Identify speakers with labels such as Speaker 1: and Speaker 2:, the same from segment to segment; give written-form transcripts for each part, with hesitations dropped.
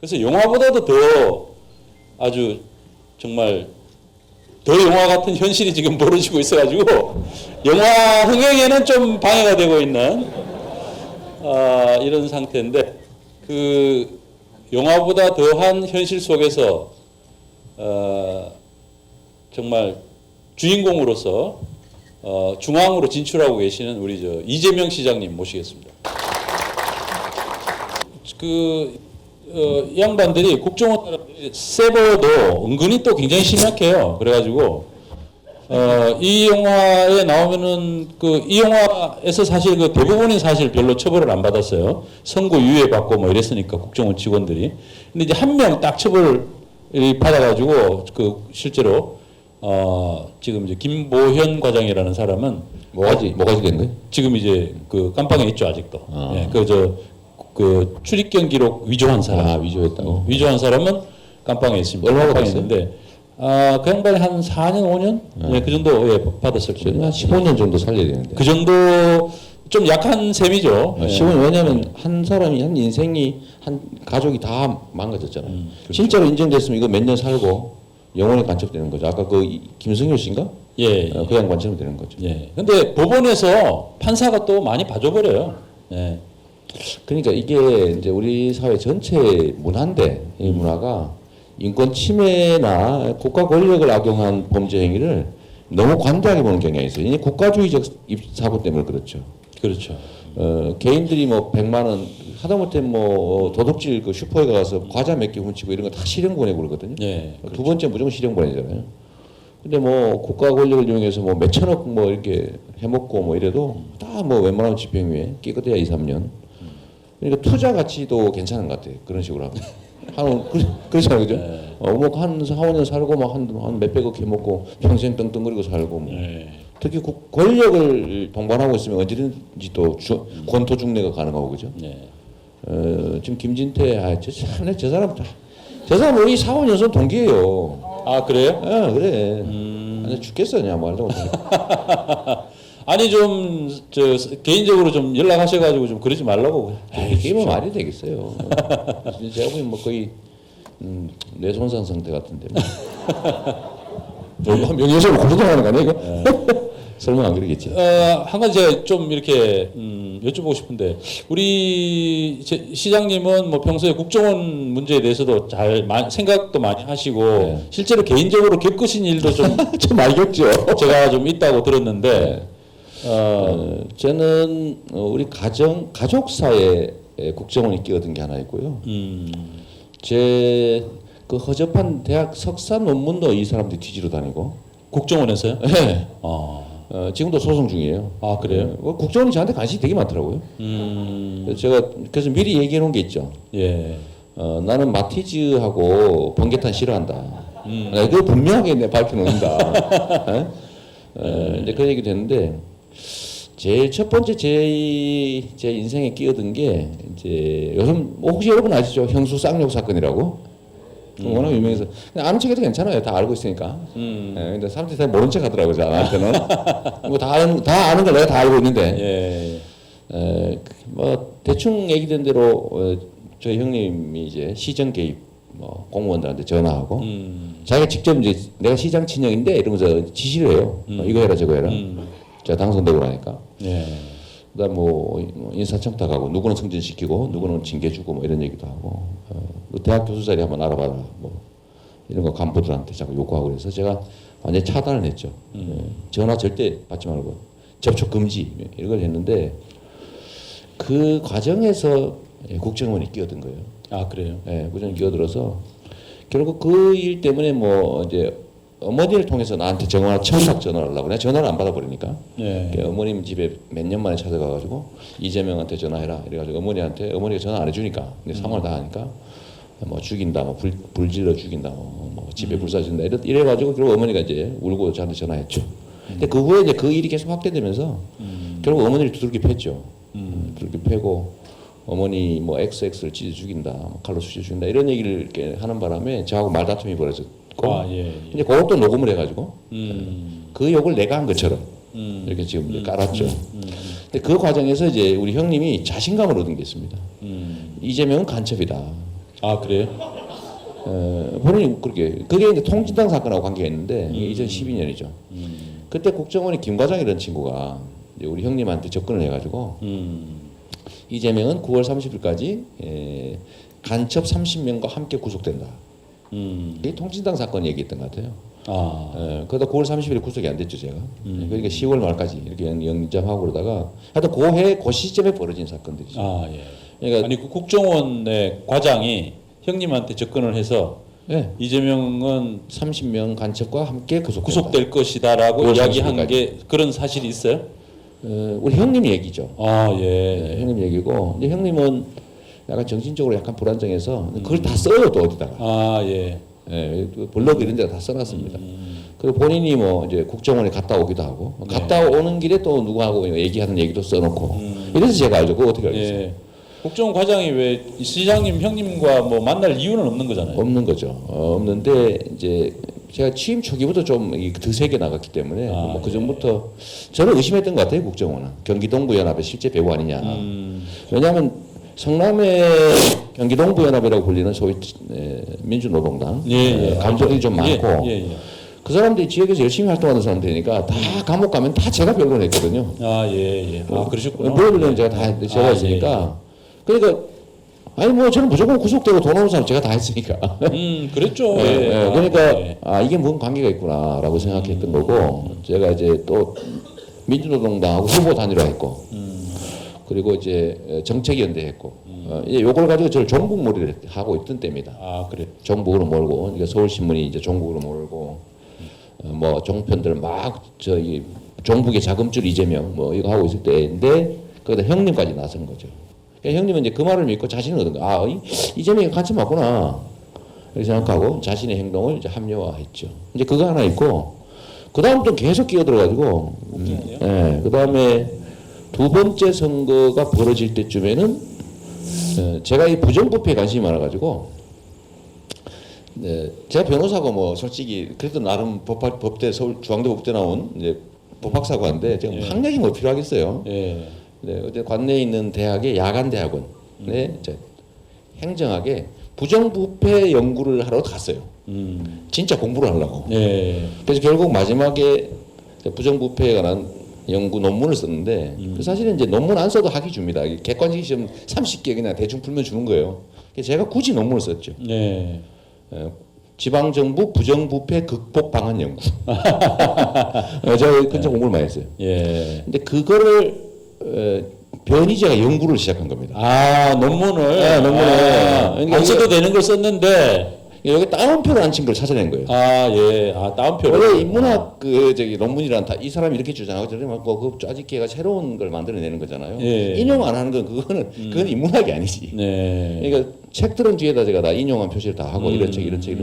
Speaker 1: 그래서 영화보다도 더 아주 정말 더 영화 같은 현실이 지금 벌어지고 있어가지고 영화 흥행에는 좀 방해가 되고 있는 이런 상태인데 그 영화보다 더한 현실 속에서 정말 주인공으로서 중앙으로 진출하고 계시는 우리 이재명 시장님 모시겠습니다. 이 양반들이 국정원 사람들이 세버도 은근히 또 굉장히 심약해요. 그래가지고 이 영화에 나오면은 이 영화에서 사실 그 대부분이 사실 별로 처벌을 안 받았어요. 선고 유예 받고 뭐 이랬으니까 국정원 직원들이. 근데 이제 한 명 딱 처벌을 받아가지고 실제로 지금 이제 김보현 과장이라는 사람은
Speaker 2: 뭐가 된 거예요?
Speaker 1: 지금 이제 깜빵에 있죠 아직도. 예, 출입경 기록 위조한 사람.
Speaker 2: 위조했다고.
Speaker 1: 위조한 사람은 깜빵에 있습니다.
Speaker 2: 얼마나
Speaker 1: 깜빵에 있는데 그 양반이 한 4년 5년 예, 그 정도 받았을 거예요.
Speaker 2: 한 15년 정도 살려야 되는데.
Speaker 1: 그 정도 좀 약한 셈이죠.
Speaker 2: 15년 왜냐하면 한 사람이 한 인생이 한 가족이 다 망가졌잖아요.
Speaker 1: 그렇죠.
Speaker 2: 진짜로 인정됐으면 이거 몇 년 살고 영원히 간첩되는 거죠. 아까 김승효 씨인가?
Speaker 1: 예.
Speaker 2: 그 양반처럼 되는 거죠.
Speaker 1: 예. 근데 법원에서 판사가 또 많이 봐줘버려요. 예.
Speaker 2: 그러니까 이게 이제 우리 사회 전체 문화인데 이 문화가 인권 침해나 국가 권력을 악용한 범죄 행위를 너무 관대하게 보는 경향이 있어요. 이 국가주의적 사고 때문에 그렇죠.
Speaker 1: 그렇죠.
Speaker 2: 개인들이 뭐 100만 원 하다못해 뭐 도둑질 슈퍼에 가서 과자 몇 개 훔치고 이런 거 다 실형 보내고 그러거든요.
Speaker 1: 예.
Speaker 2: 두 번째 무조건 실형 보내잖아요. 근데 뭐 국가 권력을 이용해서 뭐 몇천억 뭐 이렇게 해먹고 뭐 이래도 다 뭐 웬만하면 집행유예 깨끗해야 2, 3년. 그러니까 투자 가치도 괜찮은 것 같아요. 그런 식으로 하면. 그렇잖아요. 그죠? 뭐한 4, 5년 살고 막 한 몇백억 해먹고 평생 떵떵거리고 살고 뭐. 특히 권력을 동반하고 있으면 언제든지 또 권토 중래가 가능하고 그죠? 지금 김진태 저 사람 우리 4, 5년선 동기예요.
Speaker 1: 아 그래요?
Speaker 2: 예, 그래. 아니 죽겠어 그냥 말도 못해.
Speaker 1: 아니 개인적으로 좀 연락하셔가지고 좀 그러지 말라고.
Speaker 2: 이게 뭐 말이 되겠어요. 제가 보기엔 뭐 거의 뇌손상 상태 같은데. 명예훼손을 고소당하는 거 아니야 이거? 설마 안 그러겠지.
Speaker 1: 한 가지 제가 좀 이렇게 여쭤보고 싶은데 우리 시장님은 뭐 평소에 국정원 문제에 대해서도 생각도 많이 하시고 실제로 개인적으로 겪으신 일도 좀
Speaker 2: 많이 겪죠.
Speaker 1: 제가 좀 있다고 들었는데
Speaker 2: 저는 우리 가족사에 국정원이 끼어든 게 하나 있고요. 제 허접한 대학 석사 논문도 이 사람들이 뒤지러 다니고.
Speaker 1: 국정원에서요?
Speaker 2: 네. 지금도 소송 중이에요.
Speaker 1: 아 그래요?
Speaker 2: 국정원이 저한테 관심이 되게 많더라고요. 그래서 미리 얘기해 놓은 게 있죠.
Speaker 1: 예.
Speaker 2: 나는 마티즈하고 번개탄 싫어한다. 그거 분명하게 내 밝혀놓는다. 이제 그 얘기도 했는데 제일 첫 번째 제 인생에 끼어든 게 이제 요즘 혹시 여러분 아시죠? 형수 쌍욕 사건이라고. 워낙 유명해서 그냥 아는 척해도 괜찮아요. 다 알고 있으니까. 근데 사람들이 다 모른 척 하더라고요. 저한테는. 뭐 다 아는 걸 내가 다 알고 있는데. 뭐 대충 얘기된 대로 저희 형님이 이제 시정 개입 뭐 공무원들한테 전화하고 자기가 직접 이제 내가 시장 친형인데 이러면서 지시를 해요. 이거 해라 저거 해라. 제가 당선되고 나니까. 그다음 뭐 인사청탁하고 누구는 승진시키고 누구는 징계주고 뭐 이런 얘기도 하고 대학 교수 자리 한번 알아봐라 뭐 이런 거 간부들한테 자꾸 요구하고 그래서 제가 완전히 차단을 했죠. 전화 절대 받지 말고 접촉 금지 이런 걸 했는데 그 과정에서 국정원이 끼어든 거예요.
Speaker 1: 아 그래요?
Speaker 2: 네, 국정원이 끼어들어서 결국 그 일 때문에 뭐 이제 어머니를 통해서 나한테 청탁 전화를 하려고 내가 전화를 안 받아버리니까 어머님 집에 몇 년 만에 찾아가가지고 이재명한테 전화해라 이래가지고 어머니가 전화 안 해주니까 근데 상황을 다 하니까 뭐 죽인다 뭐 불질러 죽인다 뭐 집에 불사진다 이래가지고 결국 어머니가 이제 울고 저한테 전화했죠. 근데 그 후에 이제 그 일이 계속 확대되면서 결국 어머니를 두들겨 팼죠. 두들겨 패고 어머니 뭐 XX를 찢어 죽인다 뭐 칼로 쑤셔 죽인다 이런 얘기를 이렇게 하는 바람에 저하고 말다툼이 벌어졌고 이제 그것도 녹음을 해가지고 그 욕을 내가 한 것처럼 이렇게 지금 이제 깔았죠. 근데 그 과정에서 이제 우리 형님이 자신감을 얻은 게 있습니다. 이재명은 간첩이다.
Speaker 1: 아, 그래요?
Speaker 2: 본인이 그게 이제 통진당 사건하고 관계가 있는데 이게 2012년이죠. 그때 국정원의 김 과장이라는 친구가 이제 우리 형님한테 접근을 해가지고 이재명은 9월 30일까지 간첩 30명과 함께 구속된다. 이게 통진당 사건 얘기했던 것 같아요. 그러다 9월 30일에 구속이 안 됐죠, 제가. 그러니까 10월 말까지 이렇게 영장하고 그러다가 하여튼 그 시점에 벌어진 사건들이죠.
Speaker 1: 아, 예.
Speaker 2: 그러니까
Speaker 1: 아니 그 국정원의 과장이 형님한테 접근을 해서
Speaker 2: 네.
Speaker 1: 이재명은
Speaker 2: 30명 간첩과 함께
Speaker 1: 구속될 것이다라고
Speaker 2: 9월
Speaker 1: 이야기한
Speaker 2: 30일까지.
Speaker 1: 게 그런 사실이 있어요?
Speaker 2: 우리 형님 얘기죠.
Speaker 1: 아, 예.
Speaker 2: 네, 형님 얘기고 근데 형님은 약간 정신적으로 약간 불안정해서 그걸 다 써요 또 어디다가.
Speaker 1: 아, 예.
Speaker 2: 예, 블로그 이런 데다 다 써놨습니다. 그리고 본인이 뭐 이제 국정원에 갔다 오기도 하고
Speaker 1: 네.
Speaker 2: 갔다 오는 길에 또 누구하고 얘기하는 얘기도 써놓고 이래서 제가 알죠. 그거 어떻게 알겠어요?
Speaker 1: 예. 국정원 과장이 왜 시장님 형님과 뭐 만날 이유는 없는 거잖아요.
Speaker 2: 없는 거죠. 없는데 이제 제가 취임 초기부터 좀 드세게 나갔기 때문에 뭐 그 전부터 저는 의심했던 것 같아요. 국정원은 경기동부연합의 실제 배우 아니냐. 왜냐하면 성남의 경기동부연합이라고 불리는 소위 민주노동당 간부들이 좀 많고 그 사람들이 지역에서 열심히 활동하는 사람들이니까 다 감옥 가면 다 제가 변론했거든요.
Speaker 1: 아, 예, 예. 아, 그러셨구나.
Speaker 2: 물어보려면 제가 했으니까. 그러니까 아니 뭐 저는 무조건 구속되고 돈 오는 사람 제가 다 했으니까.
Speaker 1: 그랬죠.
Speaker 2: 그러니까
Speaker 1: 예.
Speaker 2: 이게 무슨 관계가 있구나라고 생각했던 거고 제가 이제 또 민주노동당하고 후보 단일화 했고 그리고 이제 정책연대 했고 이제 요걸 가지고 저를 종북몰이를 하고 있던 때입니다.
Speaker 1: 아, 그래.
Speaker 2: 종북으로 몰고 그러니까 서울신문이 이제 종북으로 몰고 뭐 종편들 막 저기 종북의 자금줄 이재명 뭐 이거 하고 있을 때인데 거기다 형님까지 나선 거죠. 그러니까 형님은 이제 그 말을 믿고 자신을 얻은 거야. 이재명이 같이 맞구나 이렇게 생각하고 자신의 행동을 이제 합리화했죠. 이제 그거 하나 있고 그 다음 또 계속 끼어들어가지고 그 다음에 두 번째 선거가 벌어질 때쯤에는 제가 이 부정부패에 관심이 많아가지고 제가 변호사고 뭐 솔직히 그래도 나름 법대 서울 중앙대 법대 나온 이제 법학사고인데 제가 학력이 뭐 필요하겠어요. 어제 관내에 있는 대학의 야간 대학원에 이제 행정학에 부정부패 연구를 하러 갔어요. 진짜 공부를 하려고. 그래서 결국 마지막에 부정부패에 관한 연구 논문을 썼는데 사실은 이제 논문 안 써도 학위 줍니다. 객관식 시험 30개 그냥 대충 풀면 주는 거예요. 그래서 제가 굳이 논문을 썼죠. 지방정부 부정부패 극복 방안 연구. 제가 근처 공부를 많이 했어요. 근데 그거를 변희재가 연구를 시작한 겁니다.
Speaker 1: 아, 논문을.
Speaker 2: 논문을.
Speaker 1: 안 써도 되는 걸 썼는데
Speaker 2: 여기 따옴표를 안 친 걸 찾아낸 거예요.
Speaker 1: 아, 예. 아, 따옴표를.
Speaker 2: 원래 인문학 논문이란 이 사람이 이렇게 주장하고 저렇게 막고 그 짜집기가 새로운 걸 만들어내는 거잖아요. 인용 안 하는 건 그건 인문학이 아니지. 그러니까 책들은 뒤에다 제가 다 인용한 표시를 다 하고 이런 책 이제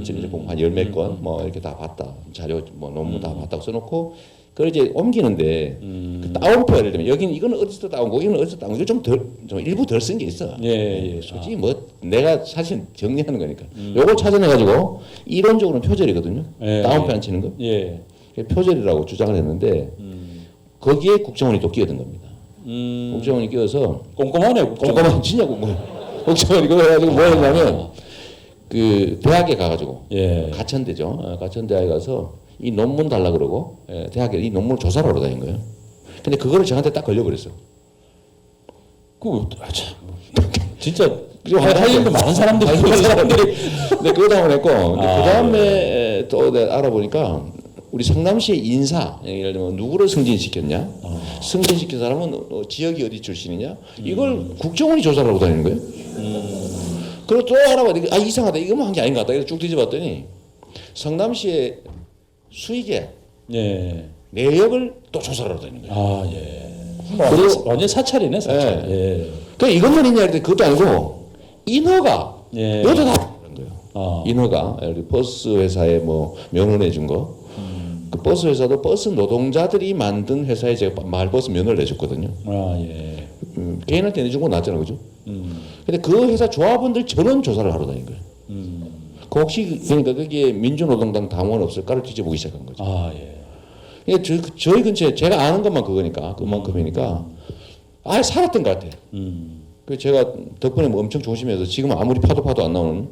Speaker 2: 한 열 몇 건 뭐 이렇게 다 봤다. 자료 뭐 논문 다 봤다고 써놓고 그걸 이제 옮기는데 그 따옴표 예를 들면 여기는 이거는 어디서 따온 거 이거는 어디서 따온 거 좀 일부 덜 쓴 게 있어. 솔직히 뭐 내가 사실 정리하는 거니까 요걸 찾아내가지고 이론적으로는 표절이거든요. 따옴표 안 치는 거. 표절이라고 주장을 했는데 거기에 국정원이 또 끼어든 겁니다. 국정원이 끼어서
Speaker 1: 꼼꼼하네.
Speaker 2: 꼼꼼한 진짜 꼼꼼해. 국정원이 그거 해가지고 뭐 했냐면 그 대학에 가가지고 가천대죠. 가천대학에 가서 이 논문 달라 그러고 대학에 이 논문을 조사를 하러 다닌 거예요. 근데 그거를 저한테 딱 걸려버렸어.
Speaker 1: 진짜 할 일도 많은 사람들이
Speaker 2: 근데 그거 다음에 했고 그 다음에 또 내가 알아보니까 우리 성남시의 인사 예를 들면 누구를 승진시켰냐 승진시킨 사람은 지역이 어디 출신이냐 이걸 국정원이 조사를 하고 다니는 거예요. 그리고 또 알아보니까 이상하다 이거만 한 게 아닌 것 같다. 쭉 뒤져봤더니 성남시의 수익의 내역을 또 조사를 하고 다니는 거예요.
Speaker 1: 그리고 완전 사찰이네, 사찰.
Speaker 2: 그러니까 이것만 있냐 했더니 그것도 아니고 인허가 이것도 다 그런 거예요. 인허가 버스 회사에 뭐 면허내 준 거. 그 버스 회사도 버스 노동자들이 만든 회사에 제가 마을버스 면허를 내줬거든요. 개인한테 내준 건 낫잖아, 그죠? 근데 그 회사 조합원들 전원 조사를 하러 다닌 거예요. 그 혹시 그러니까 거기에 민주노동당 당원 없을까를 뒤져보기 시작한 거죠. 그러니까 저희 근처에 제가 아는 것만 그거니까 그만큼이니까 살았던 것 같아요. 그 제가 덕분에 뭐 엄청 조심해서 지금 아무리 파도 안 나오는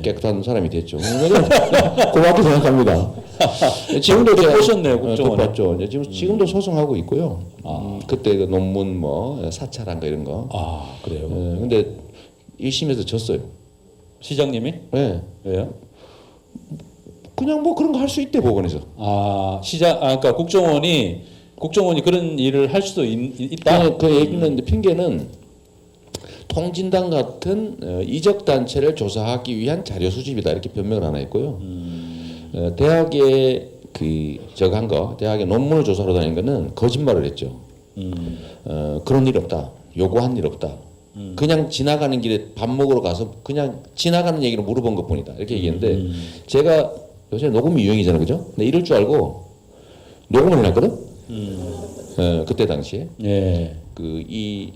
Speaker 2: 깨끗한 사람이 됐죠. 고맙게 생각합니다. 지금도 제가
Speaker 1: 보셨네요, 국정원에.
Speaker 2: 봤죠. 지금도 소송하고 있고요. 그때 그 논문 뭐 사찰한 거 이런 거.
Speaker 1: 아 그래요.
Speaker 2: 근데 1심에서 졌어요.
Speaker 1: 시장님이?
Speaker 2: 네.
Speaker 1: 왜요?
Speaker 2: 그냥 뭐 그런 거 할 수 있대 법원에서.
Speaker 1: 그러니까 국정원이 그런 일을 할 수도 있다.
Speaker 2: 그 얘기는 핑계는 통진당 같은 이적 단체를 조사하기 위한 자료 수집이다 이렇게 변명을 하나 했고요. 대학에 대학의 논문을 조사하러 다닌 거는 거짓말을 했죠. 그런 일 없다. 요구한 일 없다. 그냥 지나가는 길에 밥 먹으러 가서 그냥 지나가는 얘기를 물어본 것뿐이다 이렇게 얘기했는데 제가 요새 녹음이 유행이잖아요, 그죠? 근데 이럴 줄 알고 녹음을 해놨거든. 그때 당시에 이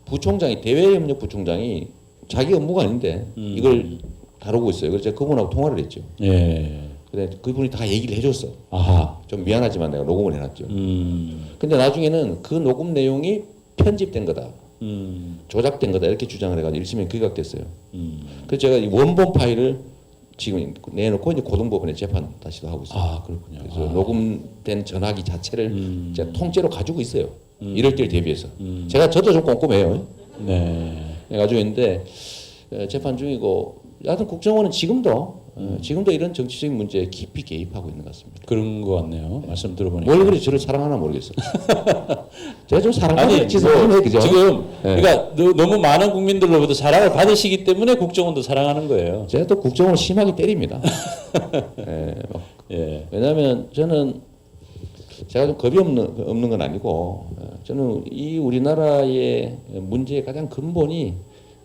Speaker 2: 부총장이 대외협력 부총장이 자기 업무가 아닌데 이걸 다루고 있어요. 그래서 제가 그분하고 통화를 했죠. 근데 그분이 다 얘기를 해줬어. 좀 미안하지만 내가 녹음을 해놨죠. 근데 나중에는 그 녹음 내용이 편집된 거다. 조작된 거다 이렇게 주장을 해가지고 1심에 기각됐어요. 그래서 제가 이 원본 파일을 지금 내놓고 이제 고등법원에 재판 다시도 하고 있어요.
Speaker 1: 그렇군요.
Speaker 2: 그래서 녹음된 전화기 자체를 제가 통째로 가지고 있어요. 이럴 때를 대비해서. 저도 좀 꼼꼼해요. 가지고 있는데 재판 중이고 하여튼 국정원은 지금도 이런 정치적인 문제에 깊이 개입하고 있는 것 같습니다.
Speaker 1: 그런 것 같네요. 말씀 들어보니까.
Speaker 2: 뭘 그리 저를 사랑하나 모르겠어요. 제가 좀 사랑하는 짓을 하네, 그죠?
Speaker 1: 지금 그러니까 너무 많은 국민들로부터 사랑을 받으시기 때문에 국정원도 사랑하는 거예요.
Speaker 2: 제가 또 국정원을 심하게 때립니다. 왜냐하면 저는 제가 좀 겁이 없는 건 아니고 저는 이 우리나라의 문제의 가장 근본이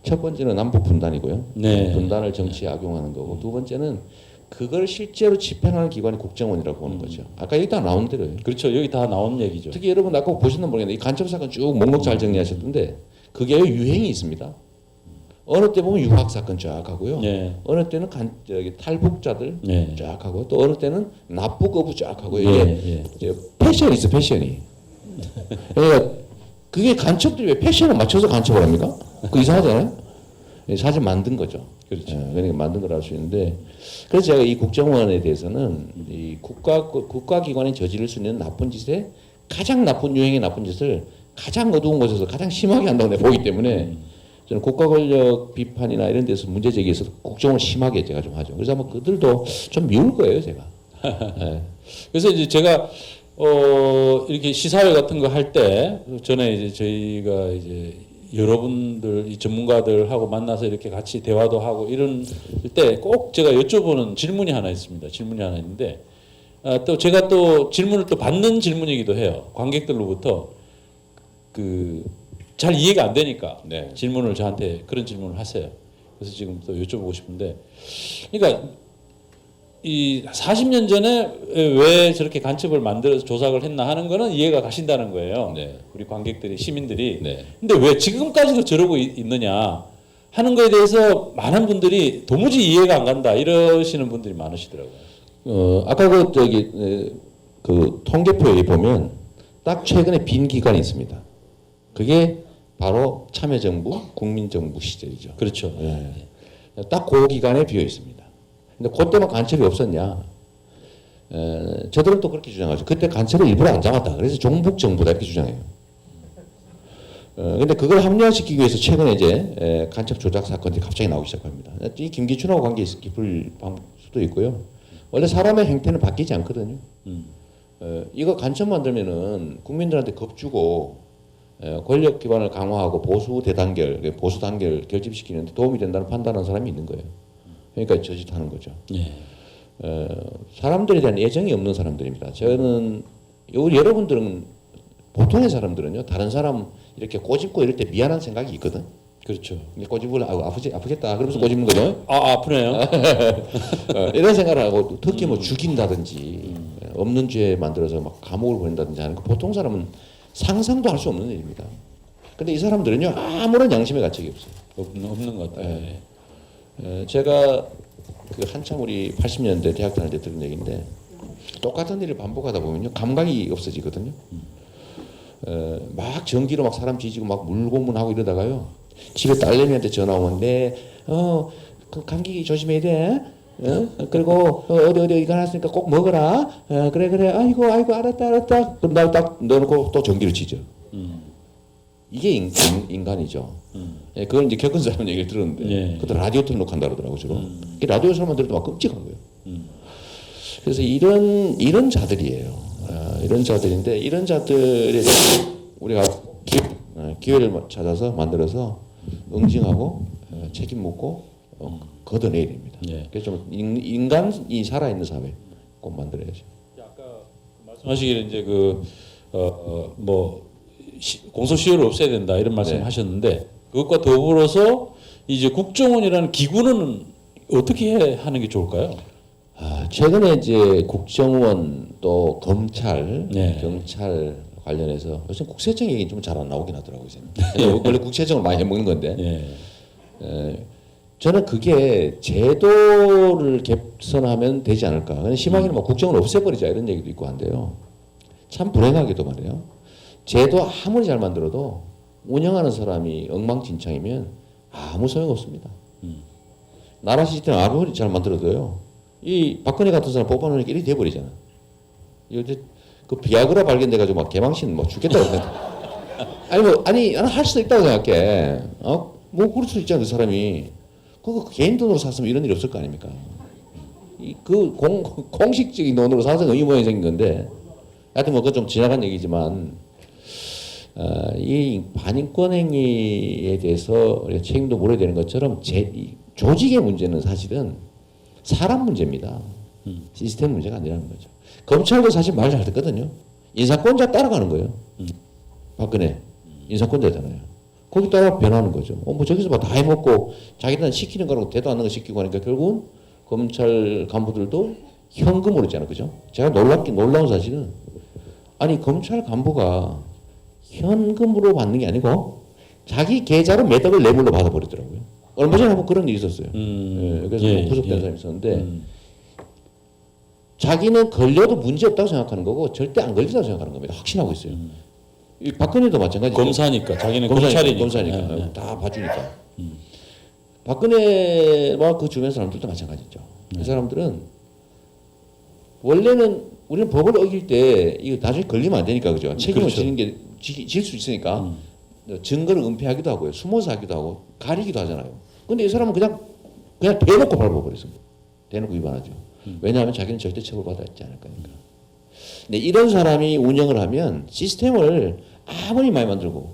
Speaker 2: 첫 번째는 남북 분단이고요. 분단을 정치에 악용하는 거고 두 번째는 그걸 실제로 집행하는 기관이 국정원이라고 보는 거죠. 아까 여기 다 나온 대로요.
Speaker 1: 그렇죠. 여기 다 나온 얘기죠.
Speaker 2: 특히 여러분 아까 보셨나 모르겠는데 이 간첩 사건 쭉 목록 잘 정리하셨던데 그게 유행이 있습니다. 어느 때 보면 유학 사건 쫙 하고요. 어느 때는 탈북자들 쫙 하고 또 어느 때는 납북어부 쫙 하고 이게 패션이 있어 패션이. 그러니까 그게 간첩들이 왜 패션을 맞춰서 간첩을 합니까? 그 이상하잖아요. 사실 만든 거죠.
Speaker 1: 그렇죠.
Speaker 2: 그러니까 만든 걸 알 수 있는데 그래서 제가 이 국정원에 대해서는 이 국가기관이 저지를 수 있는 나쁜 짓에 가장 나쁜 유행의 나쁜 짓을 가장 어두운 곳에서 가장 심하게 한다고 내가 보기 때문에 저는 국가 권력 비판이나 이런 데서 문제 제기해서 국정을 심하게 제가 좀 하죠. 그래서 아마 그들도 좀 미울 거예요, 제가.
Speaker 1: 그래서 이제 제가 이렇게 시사회 같은 거 할 때 전에 이제 저희가 이제 여러분들 이 전문가들하고 만나서 이렇게 같이 대화도 하고 이런 때 꼭 제가 여쭤보는 질문이 하나 있습니다. 질문이 하나 있는데 또 제가 또 질문을 또 받는 질문이기도 해요. 관객들로부터 잘 이해가 안 되니까 질문을 저한테 그런 질문을 하세요. 그래서 지금 또 여쭤보고 싶은데, 그러니까 이 40년 전에 왜 저렇게 간첩을 만들어서 조작을 했나 하는 거는 이해가 가신다는 거예요. 우리 관객들이 시민들이. 근데 왜 지금까지도 저러고 있느냐 하는 거에 대해서 많은 분들이 도무지 이해가 안 간다 이러시는 분들이 많으시더라고요.
Speaker 2: 아까 그 통계표에 보면 딱 최근에 빈 기간이 있습니다. 그게 바로 참여정부, 국민정부 시절이죠.
Speaker 1: 그렇죠.
Speaker 2: 딱 그 기간에 비어 있습니다. 근데 그때만 간첩이 없었냐? 저들은 또 그렇게 주장하죠. 그때 간첩을 일부러 안 잡았다. 그래서 종북정부다 이렇게 주장해요. 근데 그걸 합리화시키기 위해서 최근에 이제 간첩 조작 사건이 갑자기 나오기 시작합니다. 이 김기춘하고 관계 깊을 수도 있고요. 원래 사람의 행태는 바뀌지 않거든요. 이거 간첩 만들면은 국민들한테 겁주고 권력 기반을 강화하고 보수 단계를 결집시키는데 도움이 된다는 판단하는 사람이 있는 거예요. 그러니까 저짓하는 거죠. 사람들에 대한 애정이 없는 사람들입니다. 저는 우리 여러분들은 보통의 사람들은요 다른 사람 이렇게 꼬집고 이럴 때 미안한 생각이 있거든.
Speaker 1: 그렇죠.
Speaker 2: 꼬집을 아프겠다 그러면서 꼬집는 거죠.
Speaker 1: 아프네요.
Speaker 2: 이런 생각을 하고 특히 뭐 죽인다든지 없는 죄 만들어서 막 감옥을 보낸다든지 하는 거 보통 사람은 상상도 할 수 없는 일입니다. 근데 이 사람들은요 아무런 양심의 가책이 없어요.
Speaker 1: 없는 것 같아요.
Speaker 2: 제가 한참 우리 80년대 대학 다닐 때 들은 얘기인데 똑같은 일을 반복하다 보면요 감각이 없어지거든요. 막 전기로 막 사람 뒤지고 막 물고문하고 이러다가요. 집에 딸내미한테 전화 오는데 그 감기 조심해야 돼. 그리고 어디 이거 났으니까 꼭 먹어라. 그래. 아이고 알았다. 그럼 날 딱 넣어놓고 또 전기를 치죠. 이게 인간이죠. 예, 그걸 이제 겪은 사람 얘기를 들었는데
Speaker 1: 예.
Speaker 2: 그것도 라디오 틀어놓고 한다 그러더라고요. 주로. 라디오 사람만 들어도 막 끔찍한 거예요. 그래서 이런 자들이에요. 이런 자들인데 이런 자들에 우리가 기회를 찾아서 만들어서 응징하고 책임 묻고 걷어내야 됩니다.
Speaker 1: 예.
Speaker 2: 그래서 좀 인간이 살아있는 사회 꼭 만들어야죠.
Speaker 1: 아까 말씀하시기를 이제 공소시효를 없애야 된다 이런 말씀하셨는데 그것과 더불어서 이제 국정원이라는 기구는 어떻게 하는 게 좋을까요?
Speaker 2: 최근에 이제 국정원 또 검찰,
Speaker 1: 네.
Speaker 2: 경찰 관련해서 요새 국세청 얘기 좀 잘 안 나오긴 하더라고요. 원래 국세청을 많이 해먹는 건데 저는 그게 제도를 개선하면 되지 않을까. 심하게는 뭐 국정을 없애버리자 이런 얘기도 있고 한데요. 참 불행하게도 말이에요. 제도 아무리 잘 만들어도 운영하는 사람이 엉망진창이면 아무 소용 없습니다. 나라 시스템 아무리 잘 만들어도요. 이 박근혜 같은 사람 뽑아놓으니까 이렇게 돼버리잖아. 요새 그 비아그라 발견돼가지고 막 개망신 뭐 죽겠다고 생각. 아니 나는 할 수도 있다고 생각해. 뭐 그럴 수 있잖아 그 사람이. 그거 개인 돈으로 샀으면 이런 일이 없을 거 아닙니까? 공식적인 돈으로 사서 이 모양이 생긴 건데. 하여튼 뭐 그건 좀 지나간 얘기지만 이 반인권 행위에 대해서 우리가 책임도 물어야 되는 것처럼 조직의 문제는 사실은 사람 문제입니다. 시스템 문제가 아니라는 거죠. 검찰도 사실 말 잘 듣거든요. 인사권자 따라가는 거예요. 박근혜 인사권자잖아요. 거기 따라 변하는 거죠. 뭐 저기서 다 해먹고 자기들은 시키는 거라고 대도 않는 거 시키고 하니까 결국은 검찰 간부들도 현금으로 있잖아요. 그죠? 제가 놀라운 사실은 아니 검찰 간부가 현금으로 받는 게 아니고 자기 계좌로 매덕을 뇌물로 받아버리더라고요. 얼마 전에 한번 그런 일이 있었어요. 그래서 구속된 사람이 있었는데 자기는 걸려도 문제 없다고 생각하는 거고 절대 안 걸린다고 생각하는 겁니다. 확신하고 있어요. 이 박근혜도 마찬가지죠.
Speaker 1: 검사니까 자기는 검찰이니까
Speaker 2: 다 봐주니까. 박근혜와 그 주변 사람들도 마찬가지죠. 이 사람들은 원래는 우리는 법을 어길 때 이거 나중에 걸리면 안 되니까 그죠. 책임을 지는 게 질 수 있으니까 증거를 은폐하기도 하고요. 숨어서 하기도 하고 가리기도 하잖아요. 근데 이 사람은 그냥 대놓고 밟아버렸습니다. 대놓고 위반하죠. 왜냐하면 자기는 절대 처벌받지 않을 거니까. 근데 이런 사람이 운영을 하면 시스템을 아무리 많이 만들고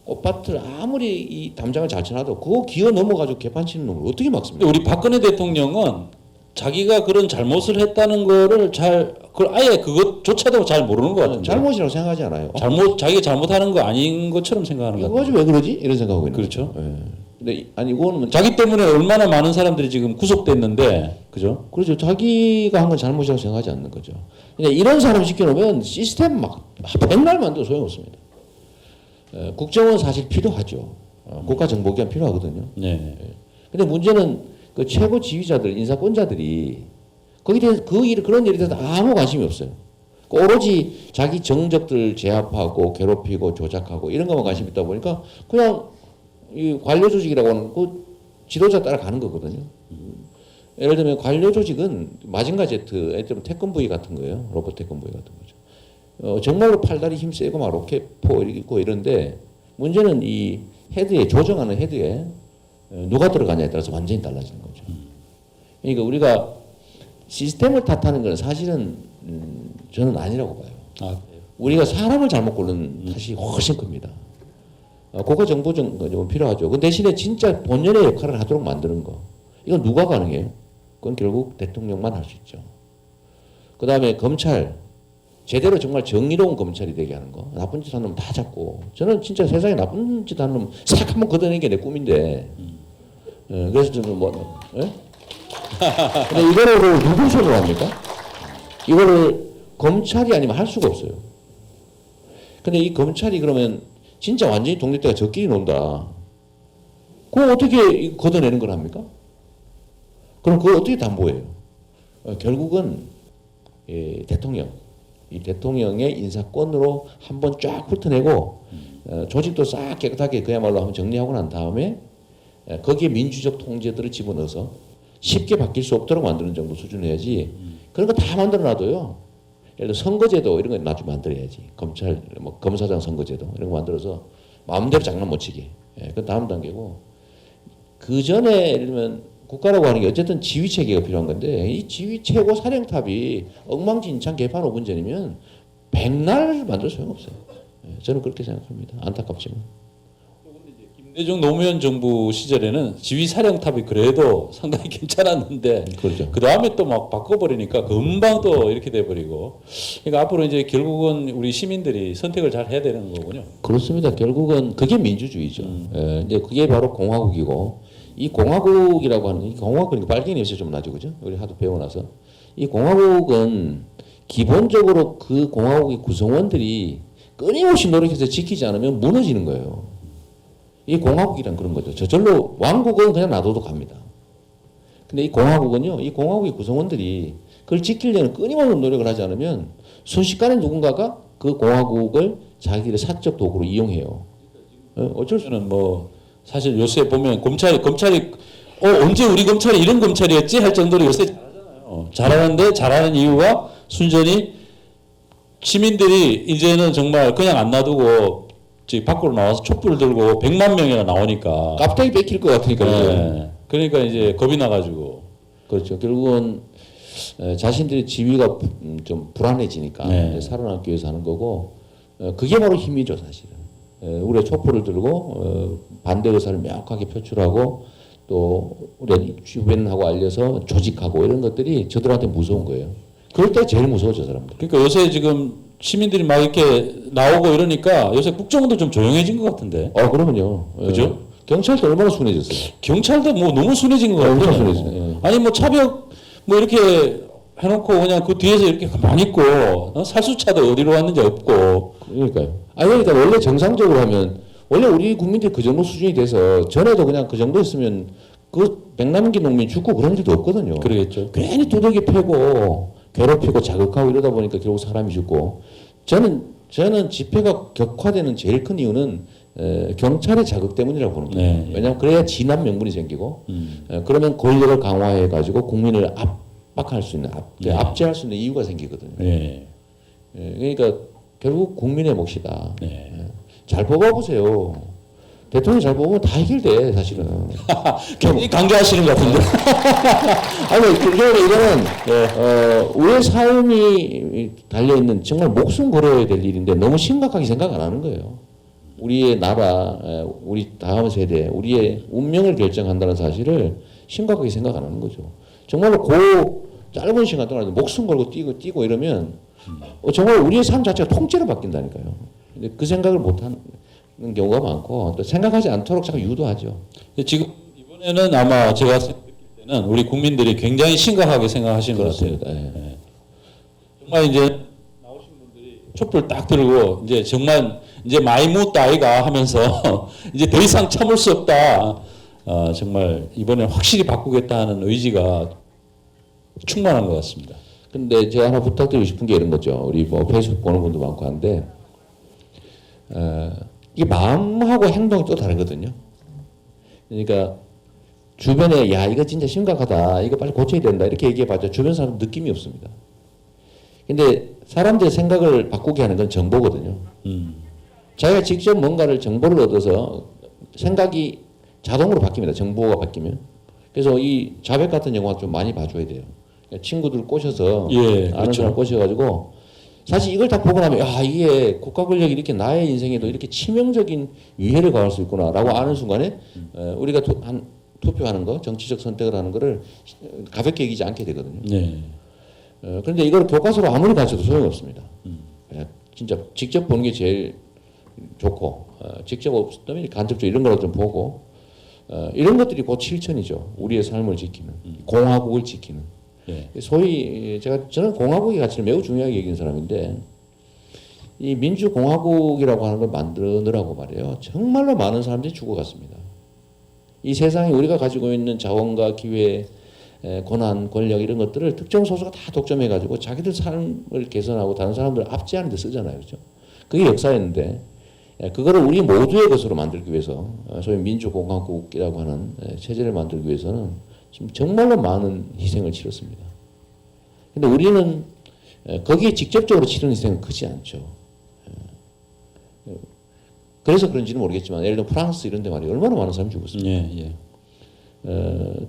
Speaker 2: 꽃밭을 아무리 이 담장을 잘 쳐놔도 그거 기어 넘어가지고 개판 치는 놈을 어떻게 막습니까?
Speaker 1: 우리 박근혜 대통령은 자기가 그런 잘못을 했다는 거를 그걸 아예 그것조차도 잘 모르는 것 같은데.
Speaker 2: 잘못이라고 생각하지 않아요.
Speaker 1: 자기가 잘못하는 거 아닌 것처럼 생각하는 것
Speaker 2: 이거
Speaker 1: 같아요.
Speaker 2: 가지고 왜 그러지? 이런 생각하고 있는
Speaker 1: 그렇죠.
Speaker 2: 거죠. 예. 근데 아니 이거는
Speaker 1: 자기 때문에 얼마나 많은 사람들이 지금 구속됐는데, 그죠?
Speaker 2: 그렇죠. 자기가 한 건 잘못이라고 생각하지 않는 거죠. 근데 이런 사람 시켜놓으면 시스템 막 백날 만도 소용없습니다. 국정원 사실 필요하죠. 국가정보기관 필요하거든요.
Speaker 1: 네.
Speaker 2: 근데 문제는 그 최고 지휘자들, 인사권자들이 거기에 대해서 그런 일에 대해서 아무 관심이 없어요. 오로지 자기 정적들 제압하고 괴롭히고 조작하고 이런 것만 관심 있다 보니까 그냥 이 관료 조직이라고 하는 그 지도자 따라가는 거거든요. 예를 들면 관료 조직은 마징가 제트, 예를 들면 태권브이 같은 거예요. 로봇 태권브이 같은 거죠. 정말로 팔다리 힘 세고 막 로켓포 있고 이런데 문제는 이 헤드에 조정하는 헤드에 누가 들어가냐에 따라서 완전히 달라지는 거죠. 그러니까 우리가 시스템을 탓하는 건 사실은 저는 아니라고 봐요. 우리가 사람을 잘못 고른 탓이 훨씬 큽니다. 국가정보좀 필요하죠. 그 대신에 진짜 본연의 역할을 하도록 만드는 거. 이건 누가 가능해요? 그건 결국 대통령만 할 수 있죠. 그 다음에 검찰. 제대로 정말 정의로운 검찰이 되게 하는 거. 나쁜 짓 하는 놈 다 잡고. 저는 진짜 세상에 나쁜 짓 하는 놈 싹 한번 걷어내는 게 내 꿈인데. 그래서 저는 근데 이거를 누구 손으로 합니까? 이거를 검찰이 아니면 할 수가 없어요. 근데 이 검찰이 그러면 진짜 완전히 독립대가 저끼리 논다. 그거 어떻게 걷어내는 걸 합니까? 그럼 그걸 어떻게 담보해요? 결국은 대통령. 이 대통령의 인사권으로 한번 쫙 훑어내고 조직도 싹 깨끗하게 그야말로 한번 정리하고 난 다음에 거기에 민주적 통제들을 집어넣어서 쉽게 바뀔 수 없도록 만드는 정도 수준이어야지. 그런 거 다 만들어놔도요. 예를 들어 선거제도 이런 거 나중에 만들어야지. 검찰 뭐 검사장 선거제도 이런 거 만들어서 마음대로 장난 못 치게. 그건 다음 단계고. 그 전에 예를 들면 국가라고 하는 게 어쨌든 지휘 체계가 필요한 건데 이 지휘 최고 사령탑이 엉망진창 개판 5분 전이면 백날 만들 소용없어요. 저는 그렇게 생각합니다. 안타깝지만.
Speaker 1: 김대중 노무현 정부 시절에는 지휘사령탑이 그래도 상당히 괜찮았는데
Speaker 2: 그렇죠.
Speaker 1: 그 다음에 또 막 바꿔버리니까 금방 또 이렇게 돼버리고 그러니까 앞으로 이제 결국은 우리 시민들이 선택을 잘 해야 되는 거군요.
Speaker 2: 그렇습니다. 결국은 그게 민주주의죠. 이제 그게 바로 공화국이고 이 공화국이라고 하는 이 공화국 그러니까 빨갱이 요새 좀 나죠, 그죠? 우리 하도 배워놔서 이 공화국은 기본적으로 그 공화국의 구성원들이 끊임없이 노력해서 지키지 않으면 무너지는 거예요. 이 공화국이란 그런 거죠. 저절로 왕국은 그냥 놔둬도 갑니다. 근데 이 공화국은요, 이 공화국의 구성원들이 그걸 지키려는 끊임없는 노력을 하지 않으면 순식간에 누군가가 그 공화국을 자기들의 사적 도구로 이용해요. 어쩔 수
Speaker 1: 저는 뭐 사실 요새 보면 검찰이 언제 우리 검찰이 이런 검찰이었지 할 정도로 요새 잘하잖아요. 잘하는데 잘하는 이유가 순전히 시민들이 이제는 정말 그냥 안 놔두고 밖으로 나와서 촛불 들고 100만 명이나 나오니까
Speaker 2: 깜짝이 뺏길 것 같으니까.
Speaker 1: 네. 그러니까 이제 겁이 나가지고
Speaker 2: 그렇죠. 결국은 자신들의 지위가 좀 불안해지니까
Speaker 1: 네.
Speaker 2: 살아남기 위해서 하는 거고 그게 바로 힘이죠, 사실은. 우리가 촛불을 들고 반대 의사를 명확하게 표출하고 또 우리 주변하고 알려서 조직하고 이런 것들이 저들한테 무서운 거예요. 그럴 때 제일 무서워, 저 사람들.
Speaker 1: 그러니까 요새 지금 시민들이 막 이렇게 나오고 이러니까 요새 국정원도 좀 조용해진 것 같은데.
Speaker 2: 그러면요.
Speaker 1: 그죠?
Speaker 2: 경찰도 얼마나 순해졌어요.
Speaker 1: 경찰도 뭐 너무 순해진 것 같아요.
Speaker 2: 엄청 순해졌어요.
Speaker 1: 아니 뭐 차벽 뭐 이렇게 해놓고 그냥 그 뒤에서 이렇게 가만히 있고 살수차도 어디로 왔는지 없고.
Speaker 2: 그러니까요. 그러니까 원래 정상적으로 하면 원래 우리 국민들이 그 정도 수준이 돼서 전에도 그냥 그 정도였으면 그 백남기 농민 죽고 그런 일도 없거든요.
Speaker 1: 그러겠죠.
Speaker 2: 괜히 두들기 패고 괴롭히고 자극하고 이러다 보니까 결국 사람이 죽고 저는 집회가 격화되는 제일 큰 이유는 경찰의 자극 때문이라고 보는 거예요.
Speaker 1: 네.
Speaker 2: 왜냐하면 그래야 진압 명분이 생기고 그러면 권력을 강화해 가지고 국민을 압박할 수 있는 압제할 수 있는 이유가 생기거든요.
Speaker 1: 네.
Speaker 2: 그러니까 결국 국민의 몫이다.
Speaker 1: 네.
Speaker 2: 잘 뽑아보세요. 대통령 잘 뽑으면 다 해결돼, 사실은.
Speaker 1: 굉장히 강조하시는 것 같은데.
Speaker 2: 아니, 이거는, 우리의 삶이 달려있는 정말 목숨 걸어야 될 일인데 너무 심각하게 생각 안 하는 거예요. 우리의 나라, 우리 다음 세대, 우리의 운명을 결정한다는 사실을 심각하게 생각 안 하는 거죠. 정말로 그 짧은 시간 동안 목숨 걸고 뛰고 이러면 정말 우리의 삶 자체가 통째로 바뀐다니까요. 근데 그 생각을 못하는 경우가 많고 또 생각하지 않도록 자꾸 유도하죠.
Speaker 1: 지금 이번에는 아마 제가 느낄 때는 우리 국민들이 굉장히 심각하게 생각하시는 것 같아요.
Speaker 2: 네.
Speaker 1: 정말 이제 나오신 분들이 촛불 딱 들고 이제 정말 이제 많이 묻다 아이가 하면서 이제 더 이상 참을 수 없다. 정말 이번에 확실히 바꾸겠다 하는 의지가 충만한 것 같습니다.
Speaker 2: 근데 제가 하나 부탁드리고 싶은 게 이런 거죠. 우리 뭐 페이스북 보는 분도 많고 한데 이게 마음하고 행동이 또 다르거든요. 그러니까 주변에 야 이거 진짜 심각하다. 이거 빨리 고쳐야 된다. 이렇게 얘기해봤자 주변 사람 느낌이 없습니다. 근데 사람들의 생각을 바꾸게 하는 건 정보거든요. 자기가 직접 뭔가를 정보를 얻어서 생각이 자동으로 바뀝니다. 정보가 바뀌면. 그래서 이 자백 같은 영화 좀 많이 봐줘야 돼요. 그러니까 친구들 꼬셔서 아는
Speaker 1: 그렇죠.
Speaker 2: 사람 꼬셔가지고 사실 이걸 다 보고 나면 야 이게 국가 권력이 이렇게 나의 인생에도 이렇게 치명적인 위해를 가할 수 있구나라고 아는 순간에 우리가 투표하는 거 정치적 선택을 하는 거를 가볍게 여기지 않게 되거든요.
Speaker 1: 네.
Speaker 2: 그런데 이걸 교과서로 아무리 가르쳐도 소용이 없습니다. 진짜 직접 보는 게 제일 좋고 직접 없으면 간접적으로 이런 거라도 좀 보고 이런 것들이 곧 실천이죠. 우리의 삶을 지키는 공화국을 지키는.
Speaker 1: 네.
Speaker 2: 소위 저는 공화국의 가치를 매우 중요하게 여기는 사람인데 이 민주공화국이라고 하는 걸 만드느라고 말이에요. 정말로 많은 사람들이 죽어갔습니다. 이 세상에 우리가 가지고 있는 자원과 기회 고난, 권력 이런 것들을 특정 소수가 다 독점해가지고 자기들 삶을 개선하고 다른 사람들을 압제하는 데 쓰잖아요. 그렇죠? 그게 역사였는데 그거를 우리 모두의 것으로 만들기 위해서 소위 민주공화국이라고 하는 체제를 만들기 위해서는 지금 정말로 많은 희생을 치렀습니다. 근데 우리는 거기에 직접적으로 치르는 희생은 크지 않죠. 그래서 그런지는 모르겠지만 예를 들어 프랑스 이런 데 말이에요. 얼마나 많은 사람이 죽었습니까?
Speaker 1: 예,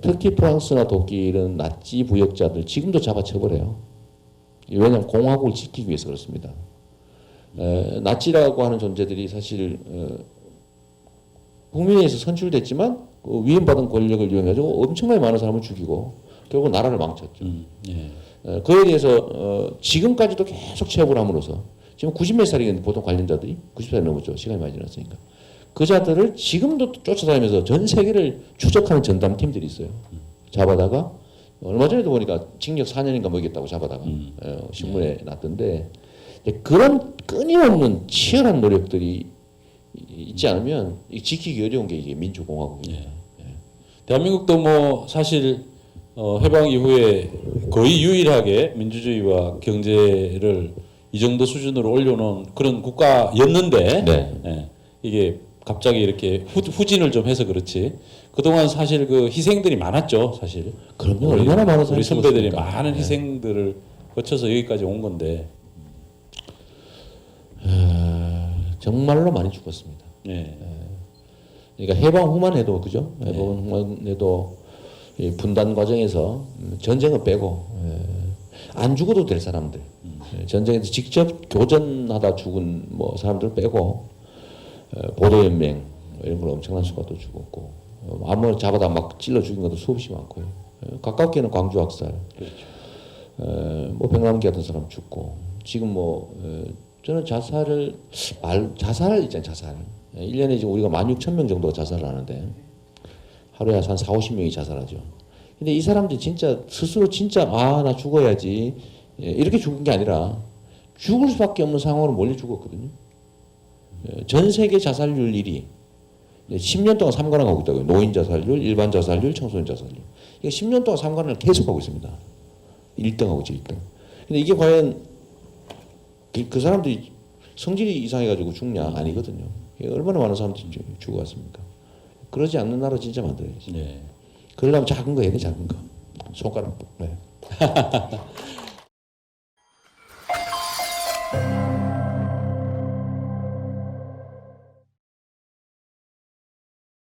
Speaker 2: 특히 프랑스나 독일은 나치 부역자들 지금도 잡아쳐버려요. 왜냐하면 공화국을 지키기 위해서 그렇습니다. 나치라고 하는 존재들이 사실 국민에서 선출됐지만 그 위임받은 권력을 이용해가지고 엄청나게 많은 사람을 죽이고 결국 나라를 망쳤죠.
Speaker 1: 예.
Speaker 2: 그에 대해서 지금까지도 계속 체육을 함으로써 지금 90몇 살이겠는데 보통 관련자들이 90살 넘었죠. 시간이 많이 지났으니까. 그 자들을 지금도 쫓아다니면서 전 세계를 추적하는 전담팀들이 있어요. 잡아다가 얼마 전에도 보니까 징역 4년인가 먹였다고 잡아다가 신문에 났던데 그런 끊임없는 치열한 노력들이 있지 않으면 지키기 어려운 게 이게 민주공화국입니다.
Speaker 1: 대한민국도 뭐 사실 해방 이후에 거의 유일하게 민주주의와 경제를 이 정도 수준으로 올려놓은 그런 국가였는데
Speaker 2: 네.
Speaker 1: 이게 갑자기 이렇게 후진을 좀 해서 그렇지 그동안 사실 그 희생들이 많았죠 사실.
Speaker 2: 그럼요. 얼마나 많은 사람이
Speaker 1: 우리 선배들이
Speaker 2: 죽었습니까?
Speaker 1: 많은 희생들을 거쳐서 여기까지 온 건데
Speaker 2: 정말로 많이 죽었습니다.
Speaker 1: 예.
Speaker 2: 그러니까 해방 후만 해도 그죠? 해방 후만 해도 이 분단 과정에서 전쟁은 빼고 안 죽어도 될 사람들 전쟁에서 직접 교전하다 죽은 뭐 사람들 빼고 보도연맹 이런 걸 엄청난 수가 또 죽었고 아무 잡아다 막 찔러 죽인 것도 수없이 많고요. 가깝게는 광주 학살, 뭐 백남기 같은 사람 죽고 지금 뭐 저는 자살 있잖아요. 자살 1년에 지금 우리가 16,000명 정도가 자살을 하는데 하루에 한 40-50명이 자살하죠. 근데 이 사람들이 진짜 스스로 진짜 나 죽어야지 이렇게 죽은 게 아니라 죽을 수밖에 없는 상황으로 몰려 죽었거든요. 전 세계 자살률 1위 10년 동안 3관왕 하고 있다고요. 노인 자살률, 일반 자살률, 청소년 자살률. 이게 10년 동안 3관왕을 계속하고 있습니다. 1등하고 있죠, 1등. 근데 이게 과연 그 사람들이 성질이 이상해가지고 죽냐? 아니거든요. 얼마나 많은 사람들이 죽어갔습니까? 그러지 않는 나라 진짜 만들어야지.
Speaker 1: 네.
Speaker 2: 그러려면 작은 거 해야 돼, 작은 거. 손가락. 네.